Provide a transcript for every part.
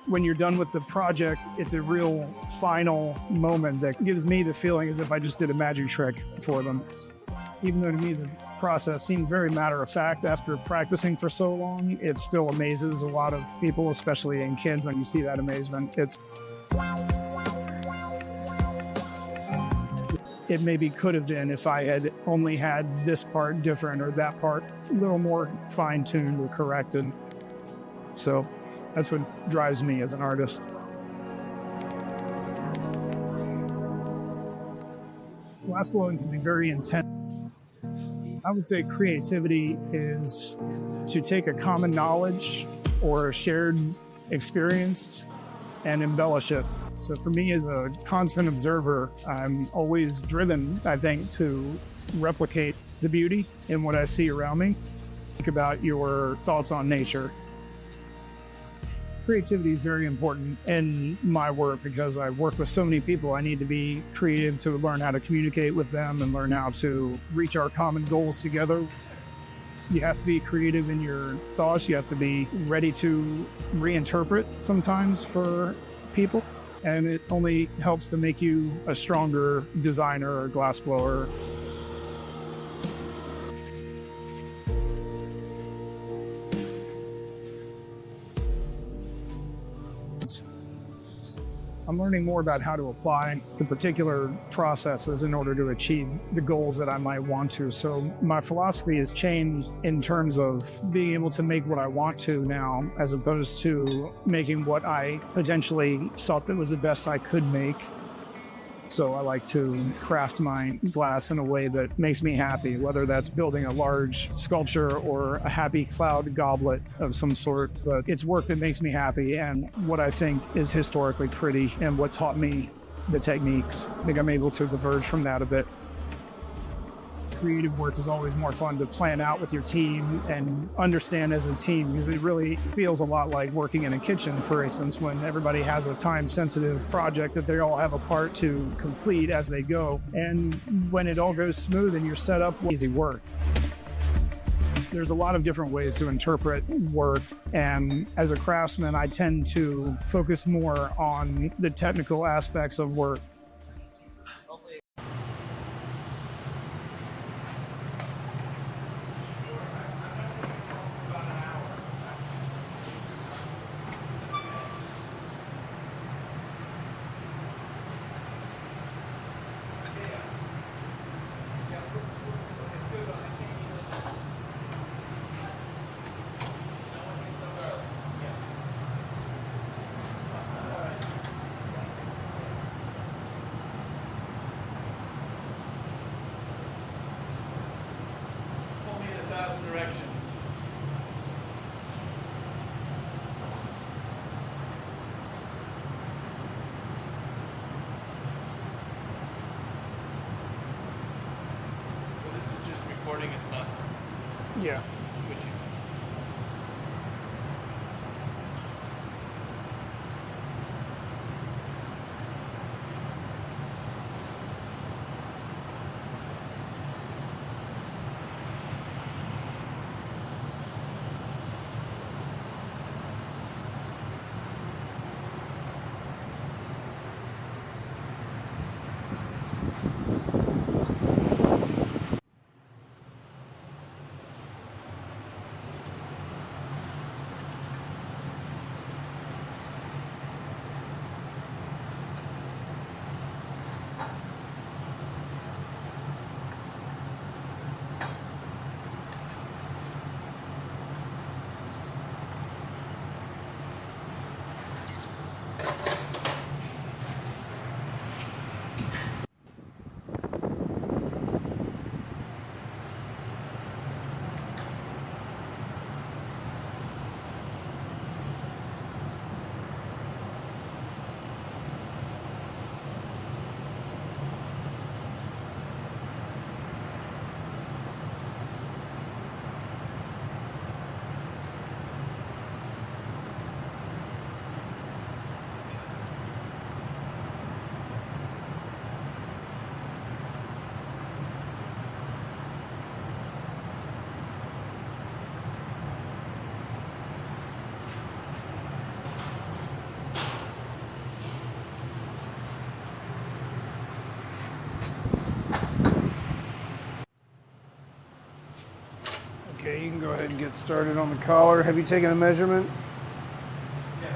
when you're done with the project, it's a real final moment that gives me the feeling as if I just did a magic trick for them. Even though to me the process seems very matter of fact after practicing for so long, it still amazes a lot of people, especially in kids, when you see that amazement. It maybe could have been if I had only had this part different or that part a little more fine-tuned or corrected. So that's what drives me as an artist. Glassblowing can be very intense. I would say creativity is to take a common knowledge or a shared experience and embellish it. So for me as a constant observer, I'm always driven, I think, to replicate the beauty in what I see around me. Think about your thoughts on nature. Creativity is very important in my work because I work with so many people. I need to be creative to learn how to communicate with them and learn how to reach our common goals together. You have to be creative in your thoughts. You have to be ready to reinterpret sometimes for people. And it only helps to make you a stronger designer or glassblower. I'm learning more about how to apply the particular processes in order to achieve the goals that I might want to. So my philosophy has changed in terms of being able to make what I want to now, as opposed to making what I potentially thought that was the best I could make. So I like to craft my glass in a way that makes me happy, whether that's building a large sculpture or a happy cloud goblet of some sort. But it's work that makes me happy and what I think is historically pretty and what taught me the techniques. I think I'm able to diverge from that a bit. Creative work is always more fun to plan out with your team and understand as a team, because it really feels a lot like working in a kitchen, for instance, when everybody has a time-sensitive project that they all have a part to complete as they go. And when it all goes smooth and you're set up, easy work. There's a lot of different ways to interpret work, and as a craftsman, I tend to focus more on the technical aspects of work. Directions. Well, this is just recording, it's not Yeah. switching. ahead and get started on the collar. Have you taken a measurement? Yeah.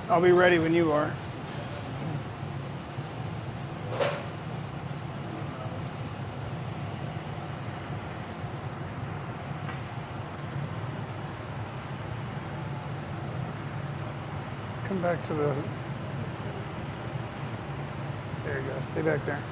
I'll be ready when you are. Come back to the... There you go. Stay back there.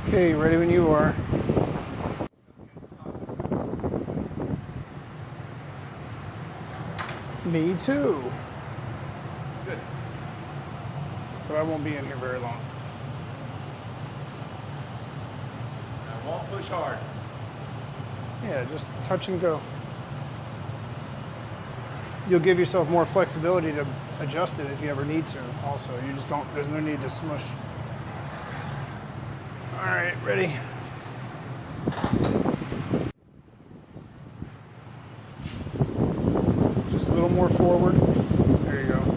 Okay, ready when you are. Me too. Good. But I won't be in here very long. I won't push hard. Yeah, just touch and go. You'll give yourself more flexibility to adjust it if you ever need to. Also, you just don't, there's no need to smush. All right, ready? Just a little more forward. There you go.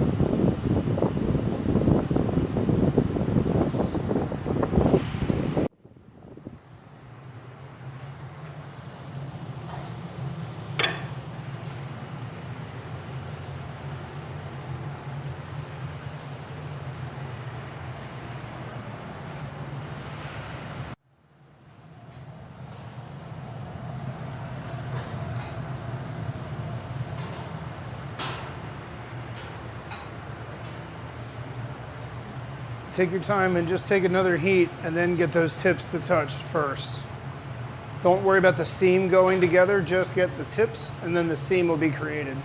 Take your time and just take another heat and then get those tips to touch first. Don't worry about the seam going together, just get the tips and then the seam will be created.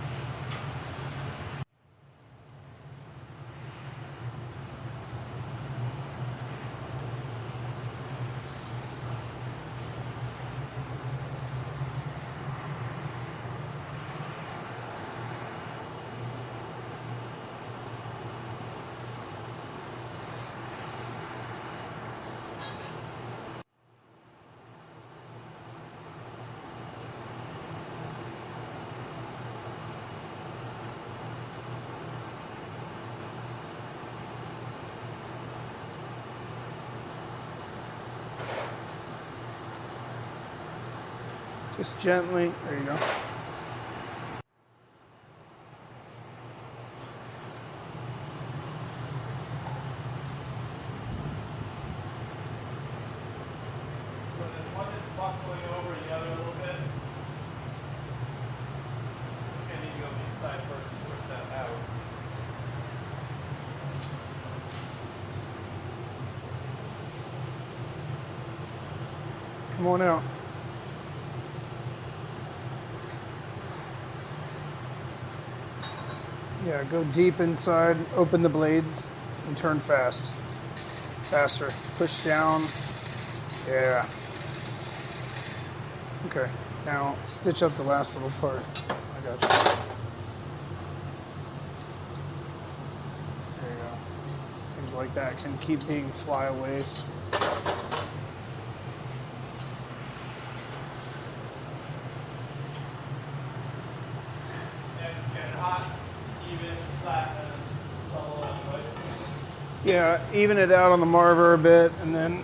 Just gently, there you go. Come on out. Yeah, go deep inside, open the blades, and turn fast. Faster. Push down. Yeah. Okay, now stitch up the last little part. I got you. There you go. Things like that can keep being flyaways. Yeah, even it out on the marver a bit, and then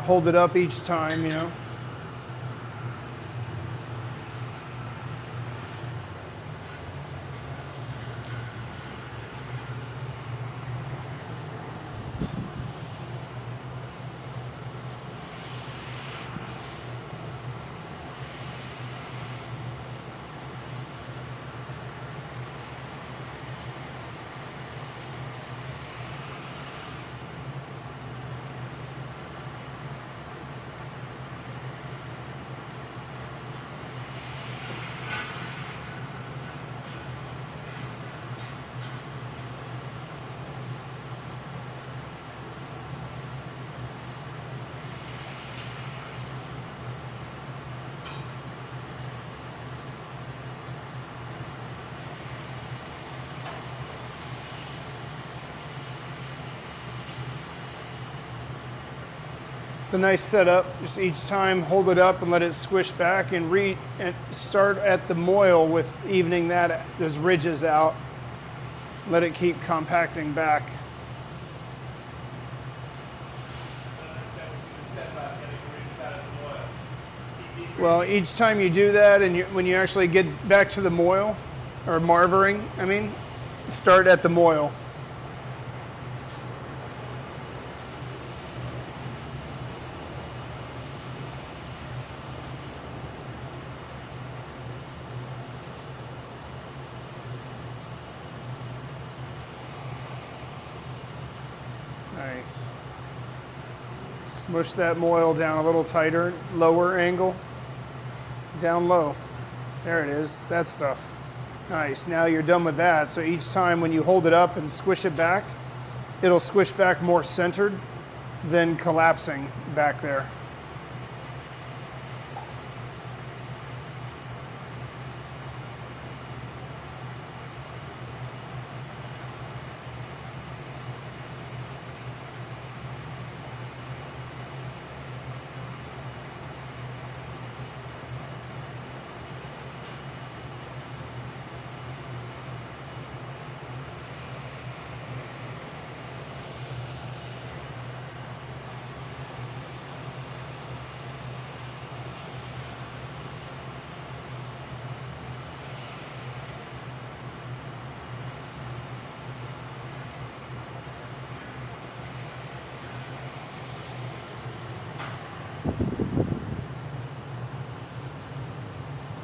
hold it up each time, you know. It's a nice setup. Just each time hold it up and let it squish back and start at the moil with evening those ridges out. Let it keep compacting back. Well, each time you do that, and when you actually get back to the moil, or marvering, I mean, start at the moil. Nice. Smush that moil down a little tighter, lower angle, down low. There it is, that stuff. Nice, now you're done with that. So each time when you hold it up and squish it back, it'll squish back more centered than collapsing back there.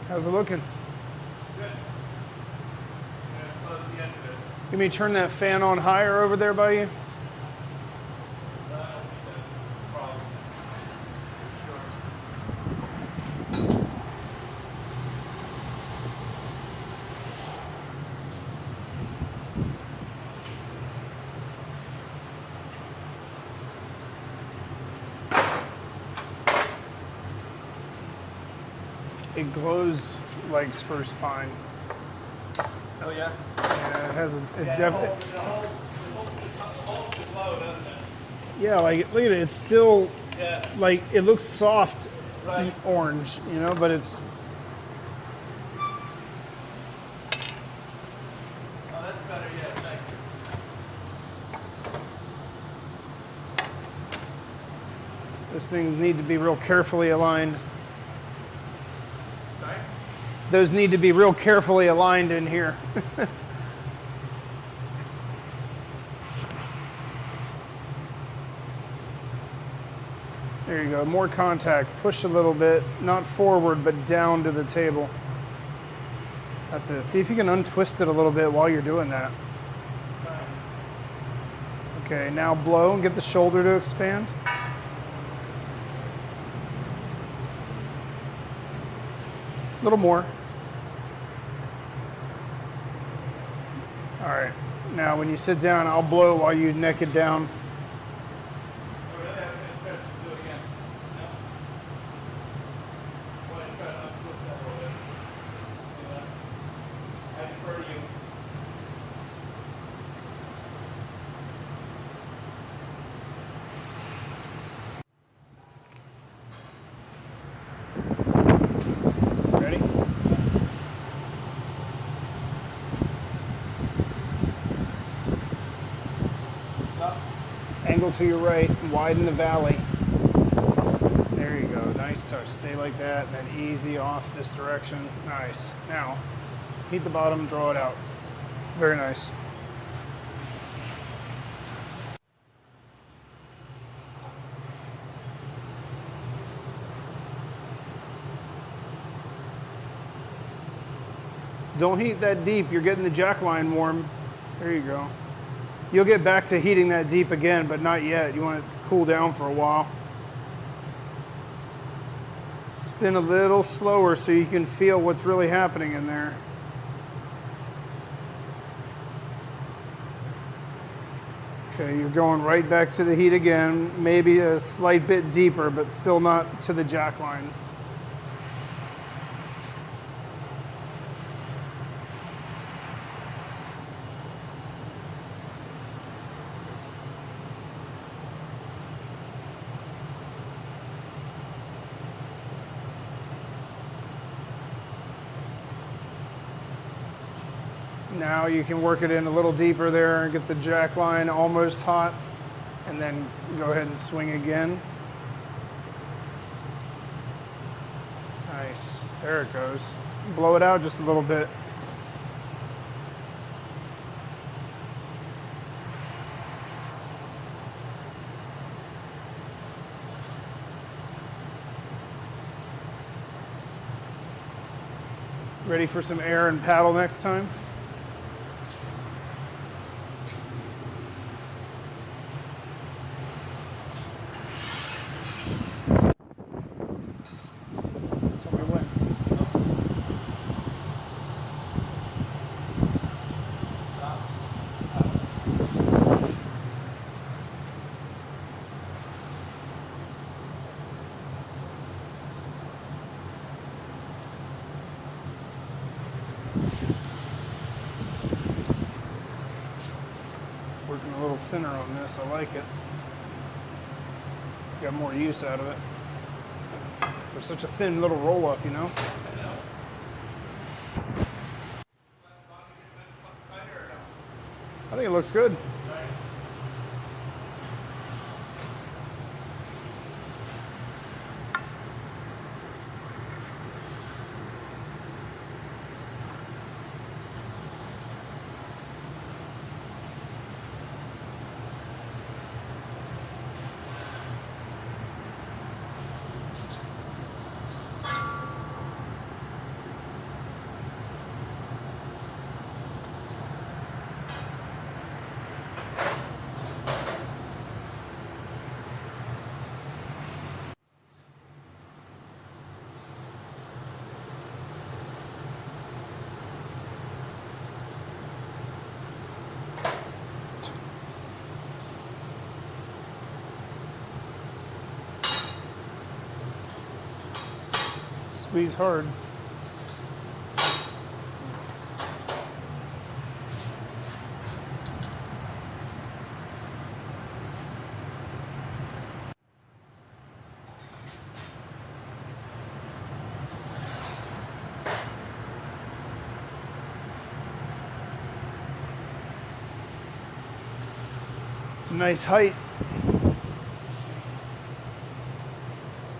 How's it looking? Good. I'm going to close the end of it. Can you turn that fan on higher over there by you? I don't think that's a problem. It glows like spruce pine. Oh yeah? Yeah, it has it's definitely. It holds the flow, doesn't it? Yeah, like look at it. It's still Yes. like it looks soft, Right. orange, you know, but it's. Oh, that's better, yeah, thank you. Those things need to be real carefully aligned. Sorry? Those need to be real carefully aligned in here. There you go, more contact. Push a little bit, not forward, but down to the table. That's it. See if you can untwist it a little bit while you're doing that. Okay, now blow and get the shoulder to expand. A little more. All right, now when you sit down, I'll blow while you neck it down. I really have to stretch to do it again. No? Go ahead and try to untwist that a little bit. See that? I defer to you. Ready? Stop. Angle to your right, widen the valley. There you go, nice touch. Stay like that, and then easy off this direction. Nice. Now, heat the bottom, draw it out. Very nice. Don't heat that deep, you're getting the jack line warm. There you go. You'll get back to heating that deep again, but not yet. You want it to cool down for a while. Spin a little slower so you can feel what's really happening in there. Okay, you're going right back to the heat again, maybe a slight bit deeper, but still not to the jack line. Now you can work it in a little deeper there and get the jack line almost hot, and then go ahead and swing again. Nice, there it goes. Blow it out just a little bit. Ready for some air and paddle next time? Tell me when. Working a little thinner on this, I like it. Got more use out of it. For such a thin little roll up, you know? I think it looks good. Squeeze hard. It's a nice height.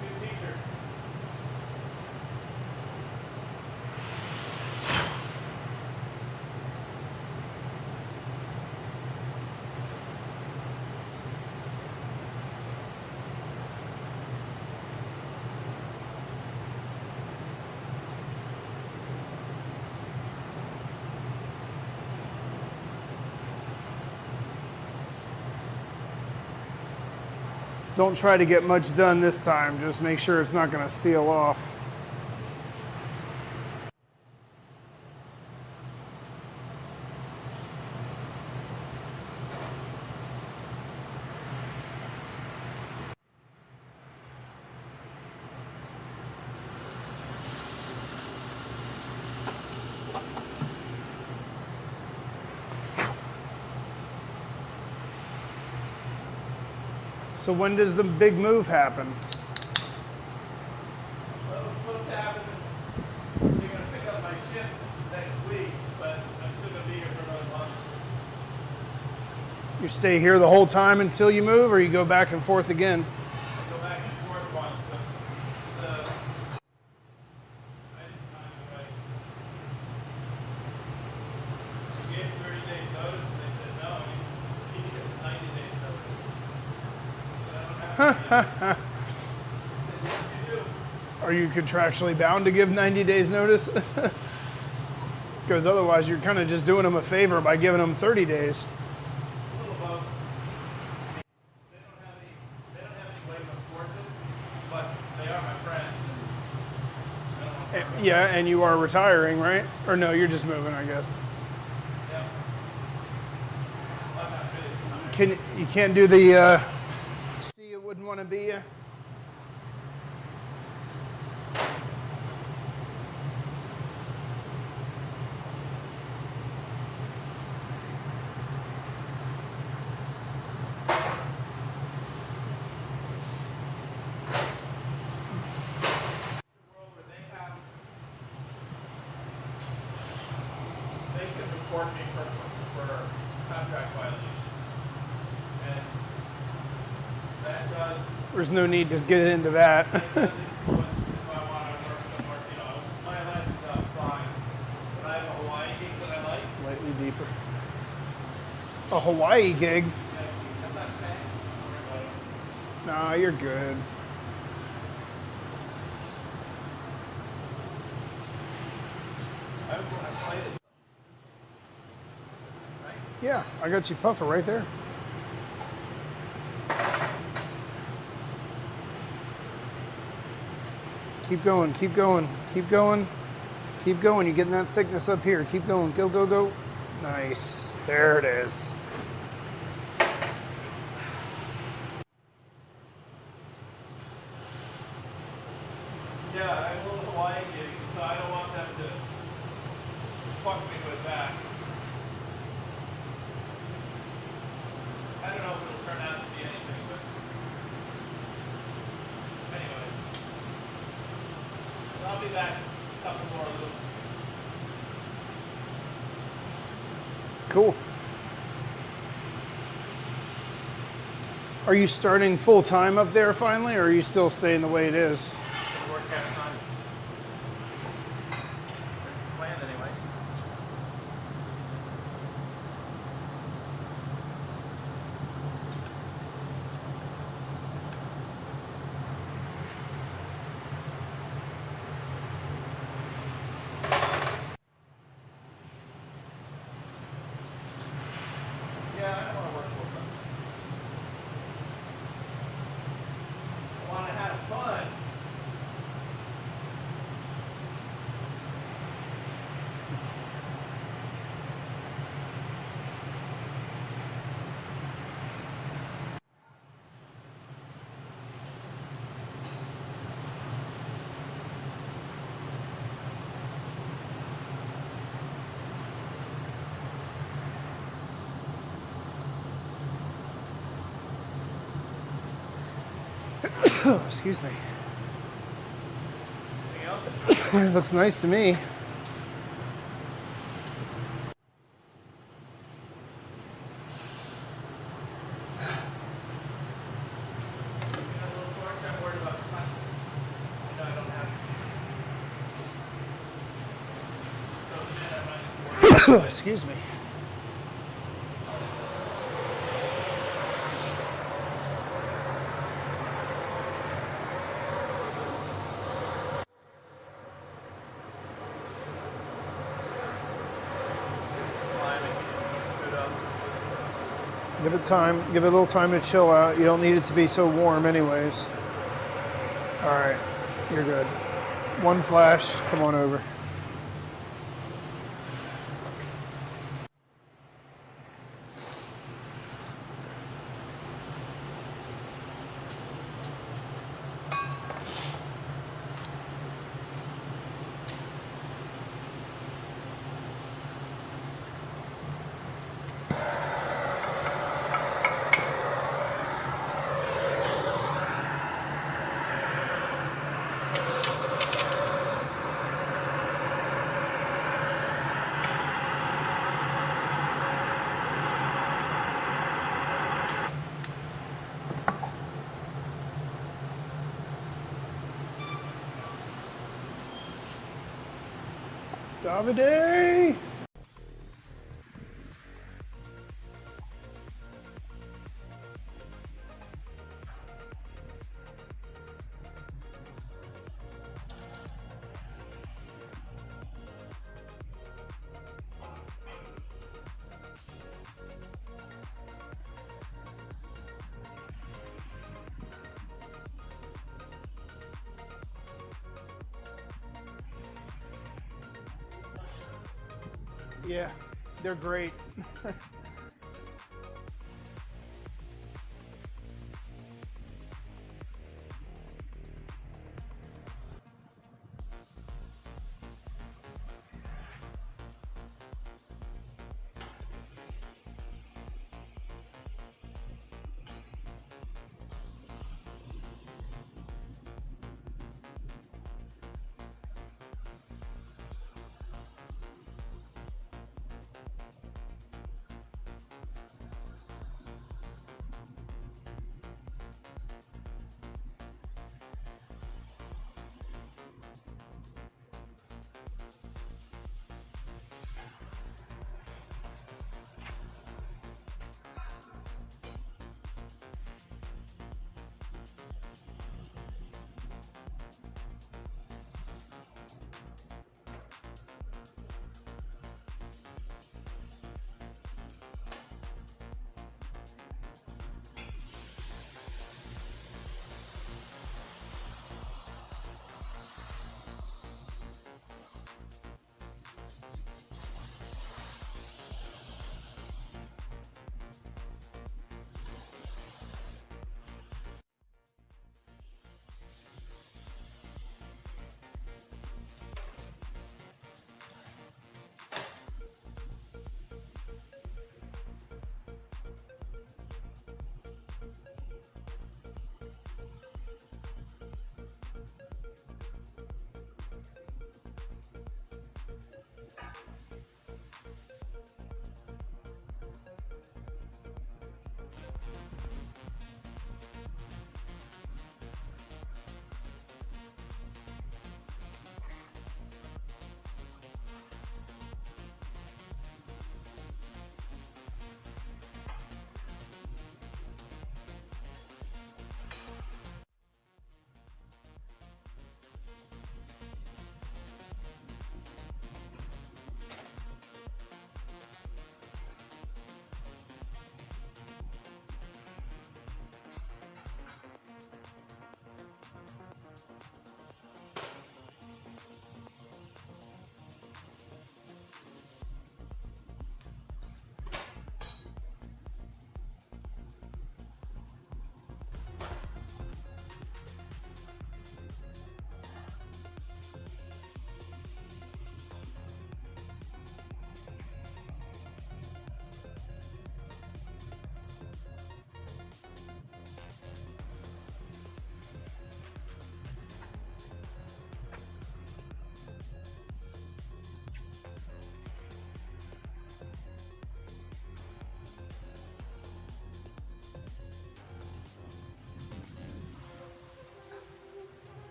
Good teacher. Don't try to get much done this time. Just make sure it's not going to seal off. So when does the big move happen? Well, it was supposed to happen. They're going to pick up my ship next week, but I'm still going to be here for another month. You stay here the whole time until you move, or you go back and forth again? I go back and forth once, but I didn't time it right. I gave 30 days notice, and they said, no, you need to give us 90 days notice. But I don't have to. I said, yes, you do. Are you contractually bound to give 90 days notice? Because otherwise you're kind of just doing them a favor by giving them 30 days. A little both. They don't have any way to enforce it, but they are my friends. And I don't want to hurt them. Yeah, and you are retiring, right? Or no, you're just moving, I guess. Yeah. I'm not really. You can't do the see you wouldn't want to be you? World where they can report me for contract violation, and that does There's no need to get into that. influence if I want to work somewhere. You know, my license is fine, but I have a Hawaii gig that I like. Slightly deeper. A Hawaii gig? And I'm not paying. Don't worry about it. Nah, you're good. I was when I played it. Right? Yeah, I got you puffer right there. Keep going, keep going, keep going, keep going. You're getting that thickness up here. Keep going, go, go, go. Nice. There it is. Yeah, I have a little Hawaii gig, so I don't want them to fuck me with that. I don't know if it'll turn out to be anything, but anyway. So I'll be back a couple more loops. Cool. Are you starting full time up there finally, or are you still staying the way it is? Gonna work half time. That's the plan anyway. Yeah, I don't want to work full time. I want to have fun. Excuse me. Anything else? It looks nice to me. You know, a little torch, I'm worried about the cuts. You know, I don't have. So then I'm running. Excuse me. Give it time. Give it a little time to chill out. You don't need it to be so warm anyways. All right, you're good. One flash, come on over. Davide! Yeah, they're great.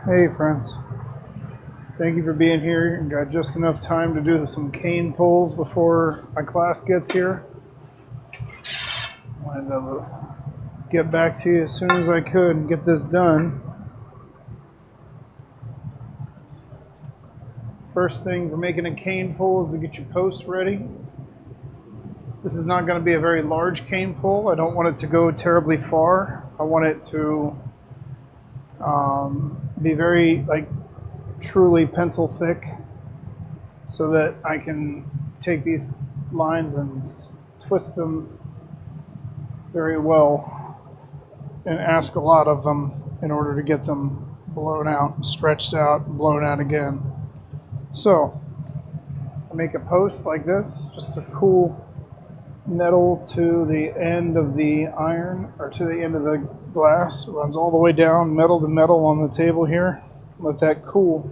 Hey friends, thank you for being here and got just enough time to do some cane pulls before my class gets here. Wanted to get back to you as soon as I could and get this done. First thing for making a cane pull is to get your post ready. This is not going to be a very large cane pull. I don't want it to go terribly far. I want it to be very truly pencil thick so that I can take these lines and twist them very well and ask a lot of them in order to get them blown out, stretched out, and blown out again. So I make a post like this, just a cool metal to the end of the iron or to the end of the glass. It runs all the way down, metal to metal on the table here. Let that cool.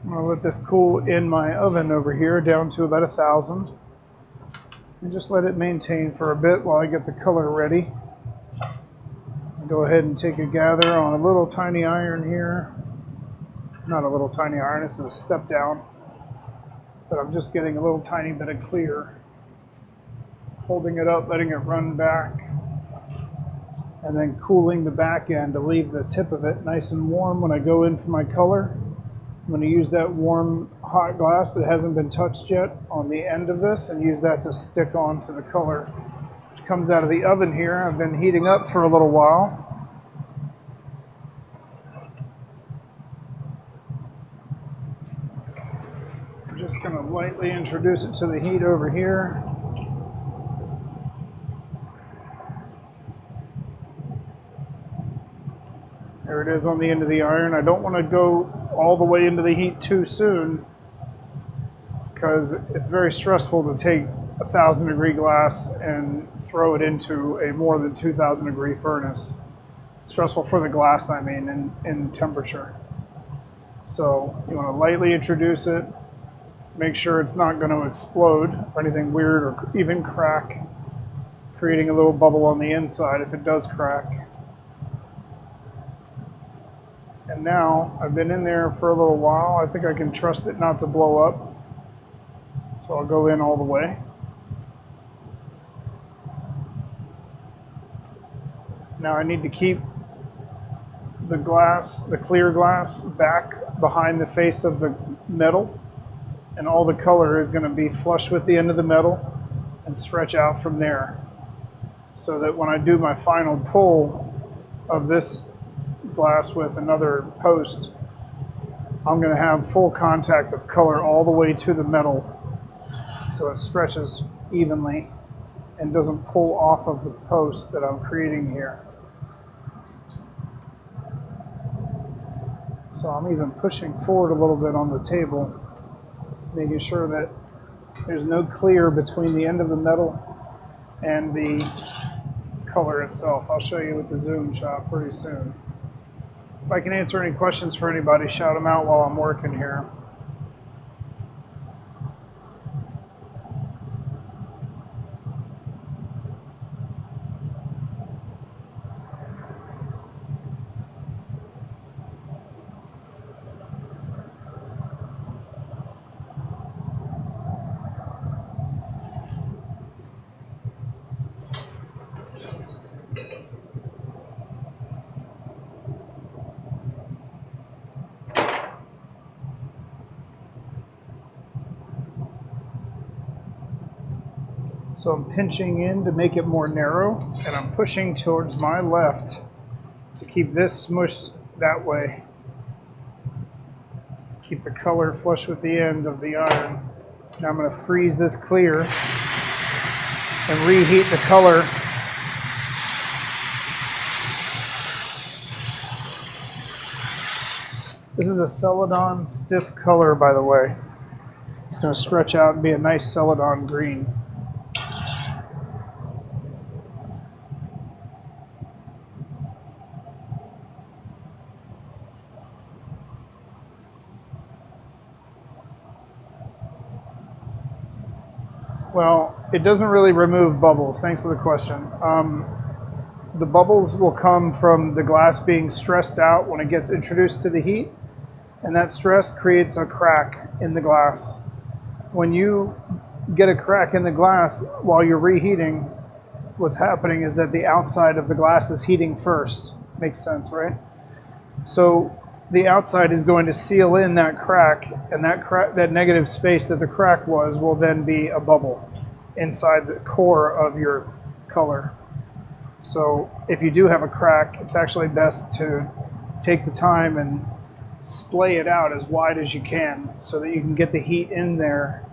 I'm going to let this cool in my oven over here down to about 1,000 and just let it maintain for a bit while I get the color ready. I'll go ahead and take a gather on a little tiny iron here. Not a little tiny iron, this is a step down, but I'm just getting a little tiny bit of clear. Holding it up, letting it run back, and then cooling the back end to leave the tip of it nice and warm when I go in for my color. I'm going to use that warm hot glass that hasn't been touched yet on the end of this and use that to stick onto the color, which comes out of the oven here. I've been heating up for a little while. I'm just going to lightly introduce it to the heat over here. There it is on the end of the iron. I don't want to go all the way into the heat too soon because it's very stressful to take 1,000 degree glass and throw it into a more than 2,000 degree furnace. Stressful for the glass, I mean, in temperature. So you want to lightly introduce it. Make sure it's not going to explode or anything weird or even crack, creating a little bubble on the inside if it does crack. And now I've been in there for a little while. I think I can trust it not to blow up. So I'll go in all the way. Now I need to keep the glass, the clear glass, back behind the face of the metal. And all the color is going to be flush with the end of the metal and stretch out from there. So that when I do my final pull of this glass with another post, I'm going to have full contact of color all the way to the metal so it stretches evenly and doesn't pull off of the post that I'm creating here. So I'm even pushing forward a little bit on the table, making sure that there's no clear between the end of the metal and the color itself. I'll show you with the zoom shot pretty soon. If I can answer any questions for anybody, shout them out while I'm working here. So I'm pinching in to make it more narrow, and I'm pushing towards my left to keep this smushed that way. Keep the color flush with the end of the iron. Now I'm going to freeze this clear and reheat the color. This is a Celadon stiff color, by the way. It's going to stretch out and be a nice Celadon green. Well, It doesn't really remove bubbles. Thanks for the question. The bubbles will come from the glass being stressed out when it gets introduced to the heat, and that stress creates a crack in the glass. When you get a crack in the glass while you're reheating, what's happening is that the outside of the glass is heating first. Makes sense, right? So the outside is going to seal in that crack, and that negative space that the crack was will then be a bubble inside the core of your color. So if you do have a crack, it's actually best to take the time and splay it out as wide as you can so that you can get the heat in there.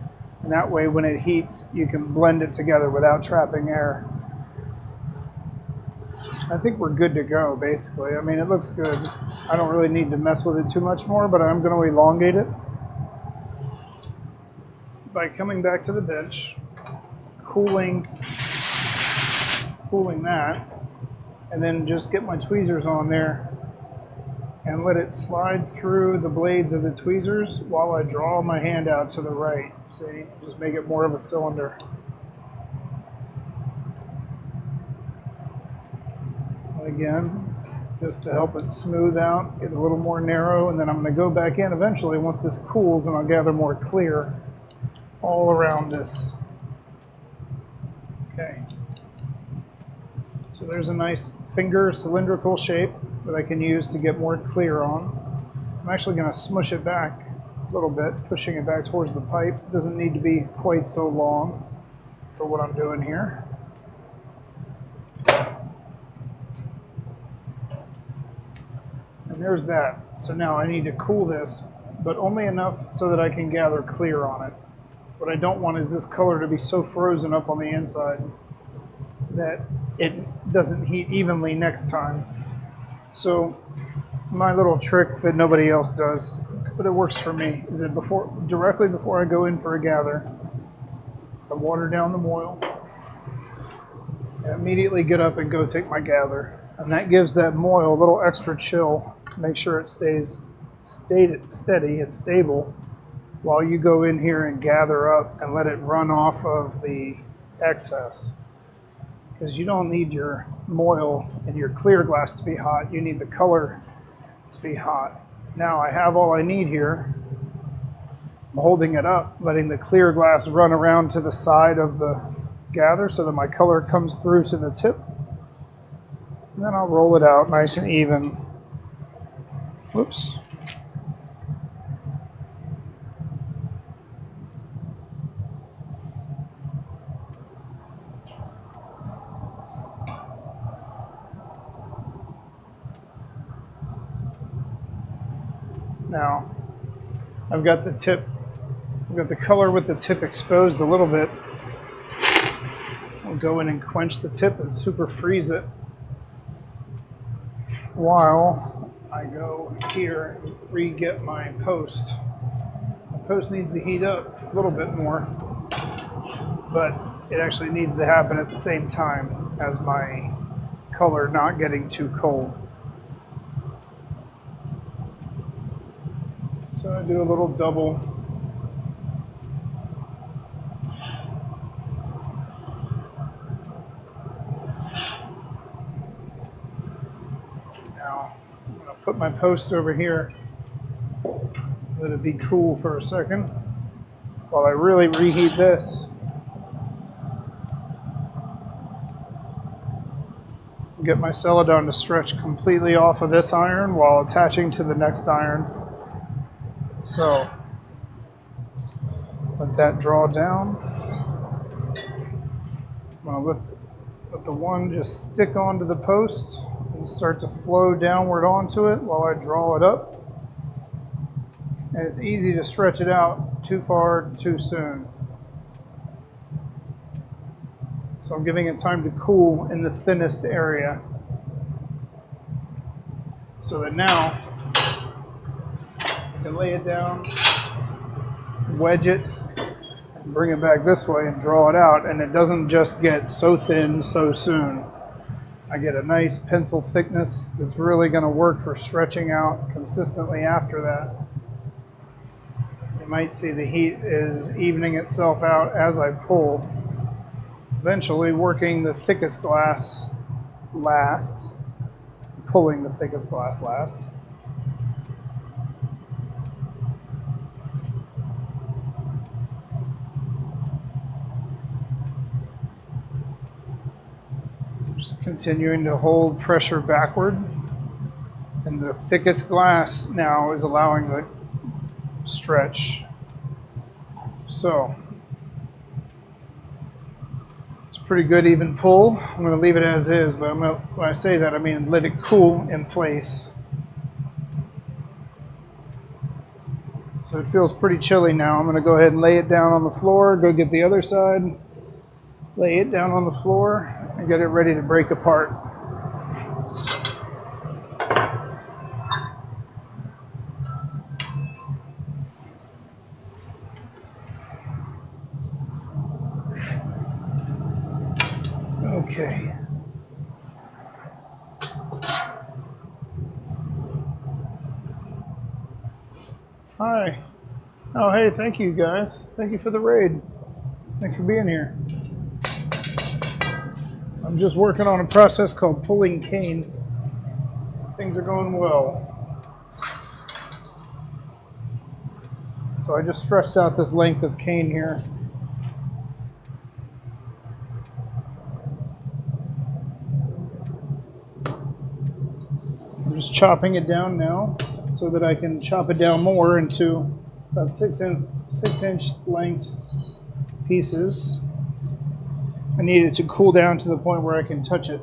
And that way when it heats, you can blend it together without trapping air. I think we're good to go, basically. I mean, it looks good. I don't really need to mess with it too much more, but I'm going to elongate it by coming back to the bench, cooling that, and then just get my tweezers on there and let it slide through the blades of the tweezers while I draw my hand out to the right. See, just make it more of a cylinder. Again, just to help it smooth out, get a little more narrow, and then I'm going to go back in eventually once this cools and I'll gather more clear all around this. Okay. So there's a nice finger cylindrical shape that I can use to get more clear on. I'm actually going to smush it back a little bit, pushing it back towards the pipe. It doesn't need to be quite so long for what I'm doing here. And there's that. So now I need to cool this, but only enough so that I can gather clear on it. What I don't want is this color to be so frozen up on the inside that it doesn't heat evenly next time. So my little trick that nobody else does, but it works for me, is that directly before I go in for a gather, I water down the moil and immediately get up and go take my gather. And that gives that moil a little extra chill to make sure it stays steady and stable while you go in here and gather up and let it run off of the excess. Because you don't need your moil and your clear glass to be hot, you need the color to be hot. Now I have all I need here. I'm holding it up, letting the clear glass run around to the side of the gather so that my color comes through to the tip. And then I'll roll it out nice and even. Whoops. Now, I've got the color with the tip exposed a little bit. I'll go in and quench the tip and super freeze it while I go here and re-get my post. The post needs to heat up a little bit more, but it actually needs to happen at the same time as my color not getting too cold. So I do a little double. Now I'm going to put my post over here, let it be cool for a second while I really reheat this. Get my celadon to stretch completely off of this iron while attaching to the next iron. So let that draw down. I'm going to let the one just stick onto the post and start to flow downward onto it while I draw it up. And it's easy to stretch it out too far too soon. So I'm giving it time to cool in the thinnest area. So that now I can lay it down, wedge it, and bring it back this way and draw it out, and it doesn't just get so thin so soon. I get a nice pencil thickness that's really going to work for stretching out consistently after that. You might see the heat is evening itself out as I pull. eventually working the thickest glass last, pulling the thickest glass last. Just continuing to hold pressure backward. And the thickest glass now is allowing the stretch. So it's a pretty good even pull. I'm going to leave it as is, but when I say that, I mean let it cool in place. So it feels pretty chilly now. I'm going to go ahead and lay it down on the floor, go get the other side, lay it down on the floor, and get it ready to break apart. Okay. Hi. Oh, hey, thank you guys. Thank you for the raid. Thanks for being here. I'm just working on a process called pulling cane. Things are going well. So I just stretched out this length of cane here. I'm just chopping it down now so that I can chop it down more into about 6-inch length pieces. I need it to cool down to the point where I can touch it.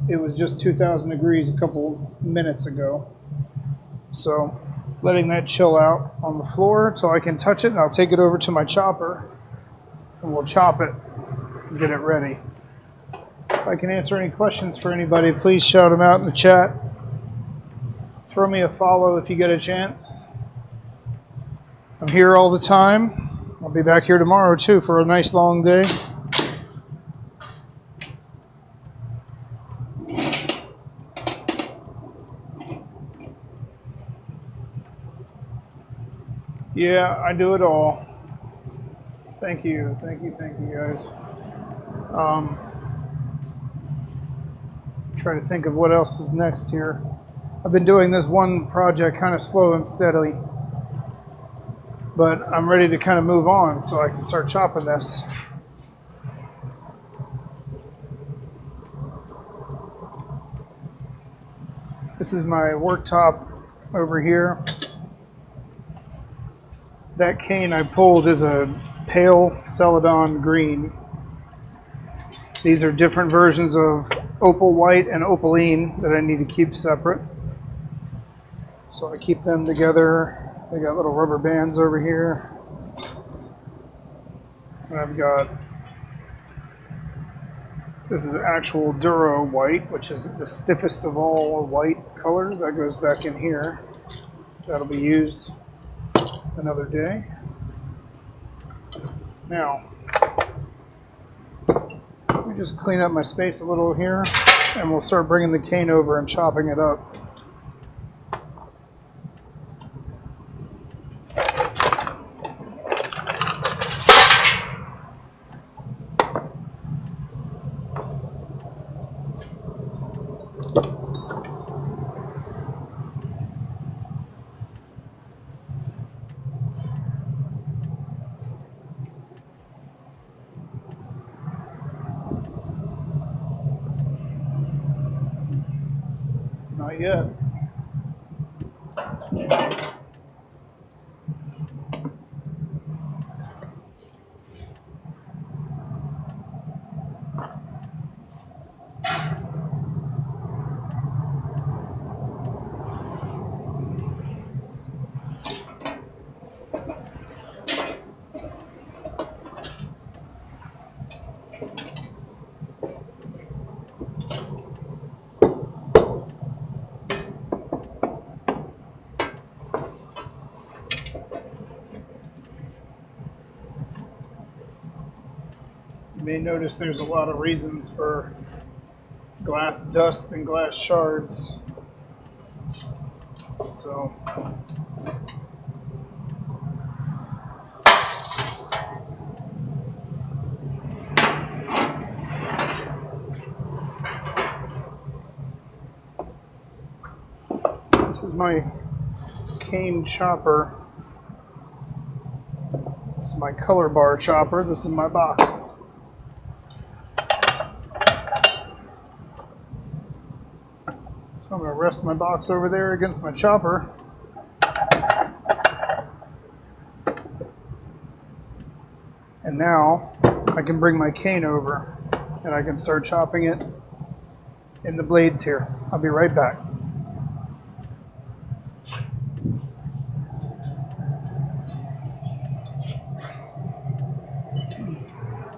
It was just 2,000 degrees a couple minutes ago. So letting that chill out on the floor so I can touch it, and I'll take it over to my chopper and we'll chop it and get it ready. If I can answer any questions for anybody, please shout them out in the chat. Throw me a follow if you get a chance. I'm here all the time. I'll be back here tomorrow too for a nice long day. Yeah, I do it all. Thank you guys. Try to think of what else is next here. I've been doing this one project kind of slow and steadily, but I'm ready to kind of move on so I can start chopping this. This is my worktop over here. That cane I pulled is a pale celadon green. These are different versions of opal white and opaline that I need to keep separate. So I keep them together. They got little rubber bands over here. And I've got, this is actual Duro white, which is the stiffest of all white colors. That goes back in here. That'll be used another day. Now, let me just clean up my space a little here, and we'll start bringing the cane over and chopping it up. Not yet. You may notice there's a lot of reasons for glass dust and glass shards. So this is my cane chopper. This is my color bar chopper. This is my box. So I'm going to rest my box over there against my chopper. And now I can bring my cane over and I can start chopping it in the blades here. I'll be right back.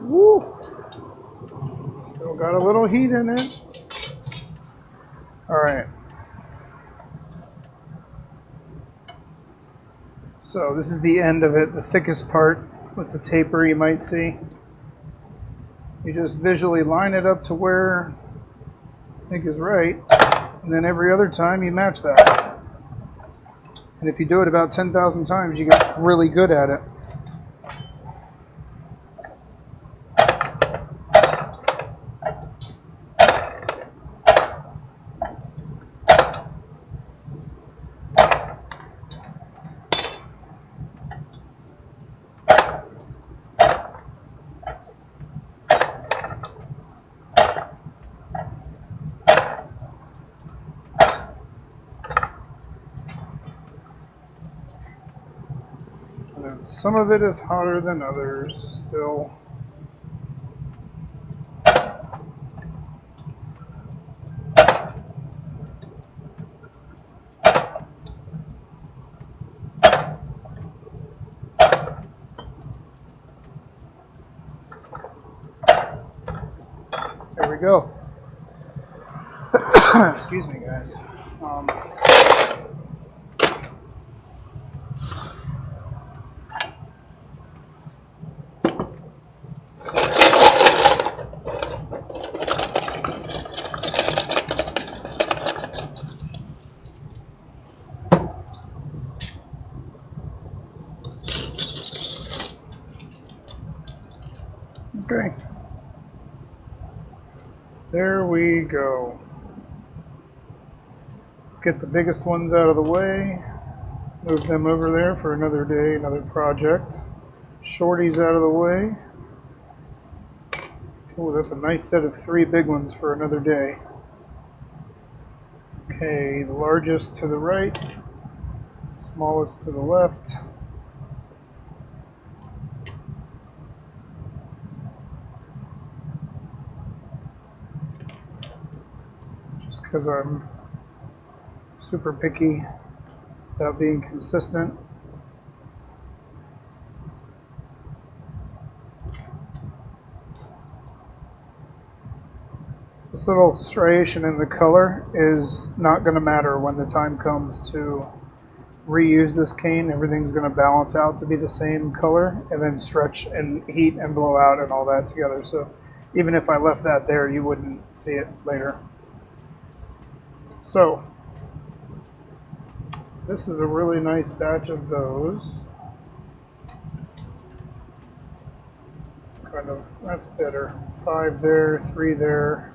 Woo! Still got a little heat in it. All right. So this is the end of it, the thickest part with the taper you might see. You just visually line it up to where you think is right, and then every other time you match that. And if you do it about 10,000 times, you get really good at it. Some of it is hotter than others still. There we go. Excuse me, guys. Okay. There we go. Let's get the biggest ones out of the way. Move them over there for another day, another project. Shorties out of the way. Oh, that's a nice set of 3 big ones for another day. Okay, the largest to the right, smallest to the left. Just because I'm super picky about being consistent. This little striation in the color is not going to matter when the time comes to reuse this cane. Everything's going to balance out to be the same color and then stretch and heat and blow out and all that together. So even if I left that there, you wouldn't see it later. So this is a really nice batch of those. Kind of, that's better. 5 there, 3 there.